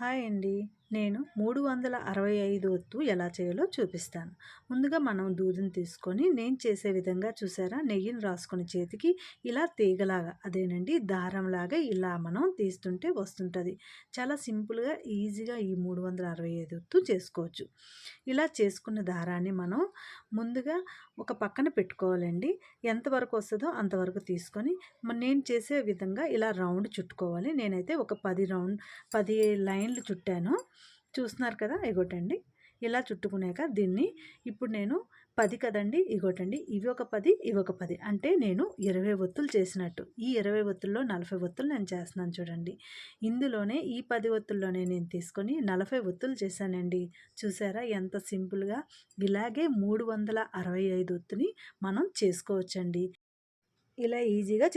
Hi అండి. నేను 365 ఒత్తు ఎలా చేయాలో చూపిస్తాను. ముందుగా మనం దూదిని తీసుకొని నేను చేసే విధంగా చూసారా, నెయ్యిని రాసుకొని చేతికి ఇలా తీగలాగా అదేనండి దారంలాగా ఇలా మనం తీస్తుంటే వస్తుంటుంది. చాలా సింపుల్గా ఈజీగా ఈ 365 ఒత్తు చేసుకోవచ్చు. ఇలా చేసుకున్న దారాన్ని మనం ముందుగా ఒక పక్కన పెట్టుకోవాలండి. ఎంతవరకు వస్తుందో అంతవరకు తీసుకొని నేను చేసే విధంగా ఇలా రౌండ్ చుట్టుకోవాలి. నేనైతే ఒక 10 లైన్లు చుట్టాను. చూస్తున్నారు కదా, ఇగోటండి. ఇలా చుట్టుకున్నాక దీన్ని ఇప్పుడు నేను 10 కదండి, ఇగోటండి, ఇవి ఒక 10 ఇవి ఒక 10 అంటే నేను 20 ఒత్తులు చేసినట్టు. ఈ 20 ఒత్తుల్లో 40 ఒత్తులు నేను చేస్తున్నాను చూడండి. ఇందులోనే ఈ 10 ఒత్తుల్లోనే నేను తీసుకొని 40 ఒత్తులు చేశానండి. చూసారా ఎంత సింపుల్గా. ఇలాగే 365 ఒత్తుని మనం చేసుకోవచ్చండి. ఇలా ఈజీగా